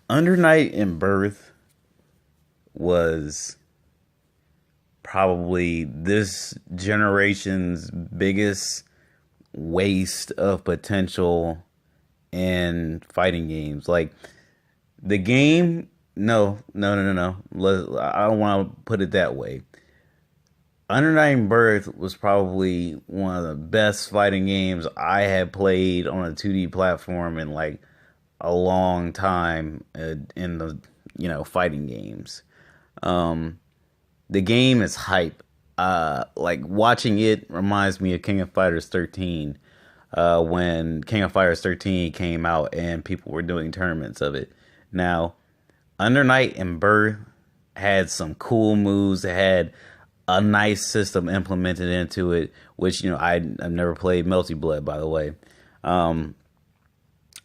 Under Night in Birth was probably this generation's biggest waste of potential in fighting games. Like the game, no. I don't want to put it that way. Under Night in Birth was probably one of the best fighting games I had played on a 2D platform in like a long time in the fighting games. Um, the game is hype. Like watching it reminds me of King of Fighters 13. When King of Fighters 13 came out and people were doing tournaments of it. Now, Under Night and Birth had some cool moves. It had a nice system implemented into it, which I've never played Melty Blood, by the way. Um,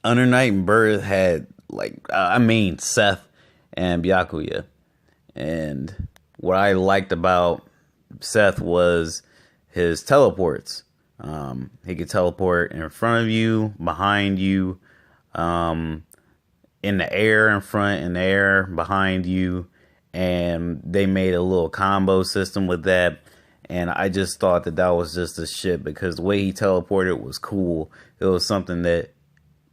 Under Night and Birth had Seth and Byakuya, and what I liked about Seth was his teleports. He could teleport in front of you, behind you, in the air in front, in the air behind you, and they made a little combo system with that. And I just thought that was just the shit because the way he teleported was cool. It was something that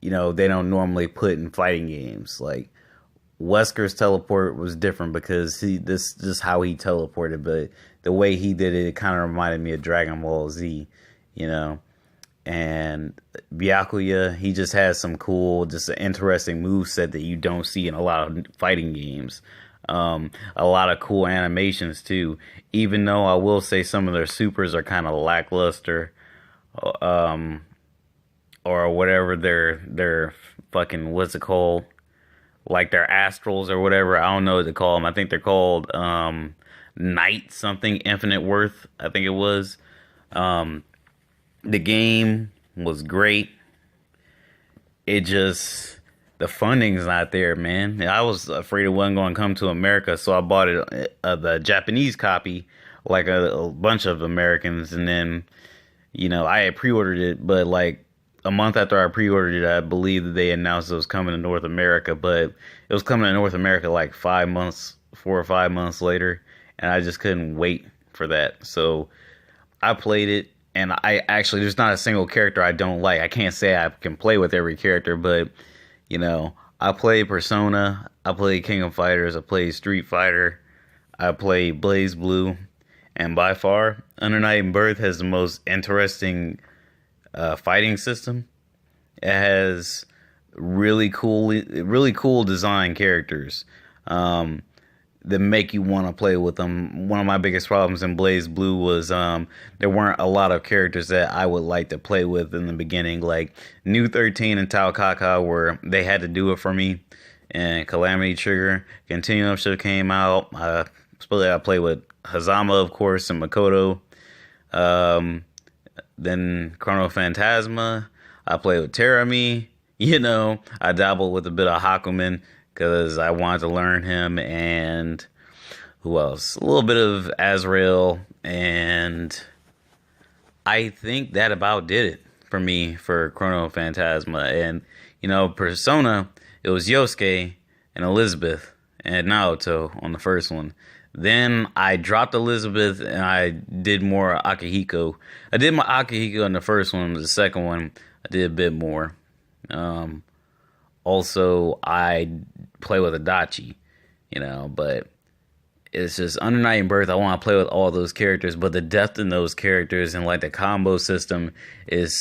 they don't normally put in fighting games. Like Wesker's teleport was different because this is how he teleported, but the way he did it, it kind of reminded me of Dragon Ball Z, you know. And Byakuya, he just has some cool, just an interesting move set that you don't see in a lot of fighting games. A lot of cool animations too. Even though I will say some of their supers are kind of lackluster, or whatever their fucking what's it called? Like their astrals or whatever. I don't know what to call them. I think they're called Night something Infinite Worth. I think it was. The game was great. It just the funding's not there, man. I was afraid it wasn't going to come to America, so I bought it the Japanese copy, like a bunch of Americans, and then I had pre-ordered it, but like a month after I pre-ordered it, I believe that they announced it was coming to North America, but it was coming to North America like 4 or 5 months later, and I just couldn't wait for that. So I played it, and I actually, there's not a single character I don't like. I can't say I can play with every character, but I played Persona, I played King of Fighters, I played Street Fighter, I played Blaze Blue, and by far, Under Night in Birth has the most interesting fighting system. It has really cool design characters that make you want to play with them. One of my biggest problems in Blaze Blue was there weren't a lot of characters that I would like to play with in the beginning. Like New 13 and Tao Kaka, where they had to do it for me, and Calamity Trigger. Continuum should have came out. I played with Hazama, of course, and Makoto. Then Chrono Phantasma. I played with Terami. I dabbled with a bit of Hakumen because I wanted to learn him. And who else? A little bit of Azrael. And I think that about did it for me for Chrono Phantasma. And, Persona, it was Yosuke and Elizabeth and Naoto on the first one. Then I dropped Elizabeth and I did more Akihiko. I did my Akihiko in the first one. The second one, I did a bit more. Also, I play with Adachi, but it's just Under Night in Birth. I want to play with all those characters, but the depth in those characters and like the combo system is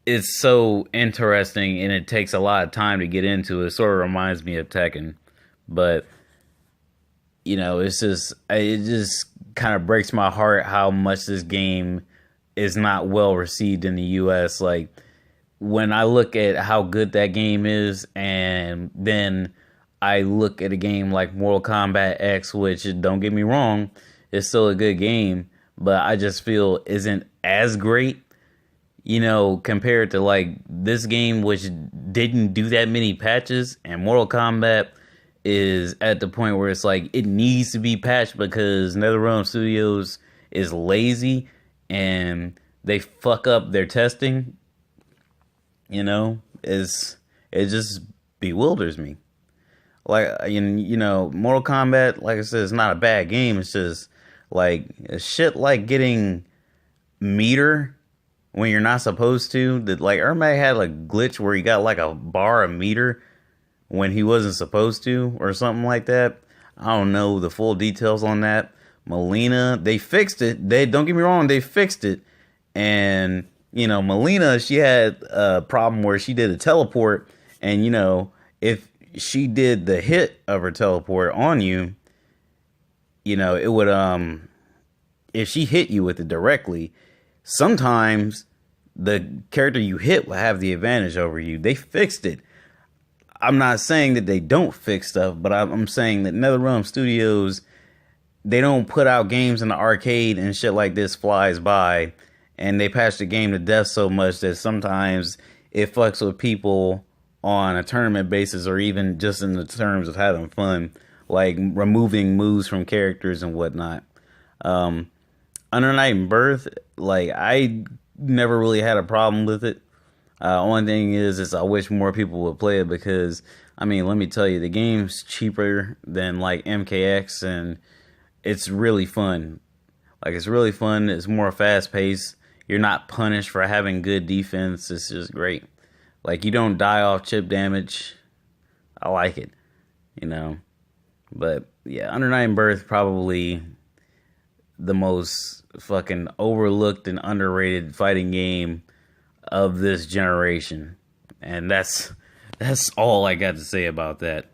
it's so interesting, and it takes a lot of time to get into. It sort of reminds me of Tekken, but it just kind of breaks my heart how much this game is not well received in the US. Like when I look at how good that game is, and then I look at a game like Mortal Kombat X, which, don't get me wrong, is still a good game, but I just feel isn't as great, compared to like this game, which didn't do that many patches, and Mortal Kombat is at the point where it's like it needs to be patched because NetherRealm Studios is lazy and they fuck up their testing. It's just bewilders me. Like, Mortal Kombat, like I said, it's not a bad game. It's just like shit like getting meter when you're not supposed to. That like Ermac had a glitch where he got like a bar of meter when he wasn't supposed to, or something like that. I don't know the full details on that. Melina, they fixed it. They don't get me wrong, they fixed it. And Melina, she had a problem where she did a teleport, and if she did the hit of her teleport on you, it would if she hit you with it directly, sometimes the character you hit will have the advantage over you. They fixed it. I'm not saying that they don't fix stuff, but I'm saying that NetherRealm Studios, they don't put out games in the arcade and shit like this flies by, and they patch the game to death so much that sometimes it fucks with people on a tournament basis, or even just in the terms of having fun, like removing moves from characters and whatnot. Under Night and Birth, like, I never really had a problem with it. Only thing is I wish more people would play it, because let me tell you, the game's cheaper than like MKX, and it's really fun. Like, it's really fun. It's more fast paced. You're not punished for having good defense. It's just great. Like, you don't die off chip damage. I like it, But yeah, Under Night and Birth, probably the most fucking overlooked and underrated fighting game of this generation. And that's all I got to say about that.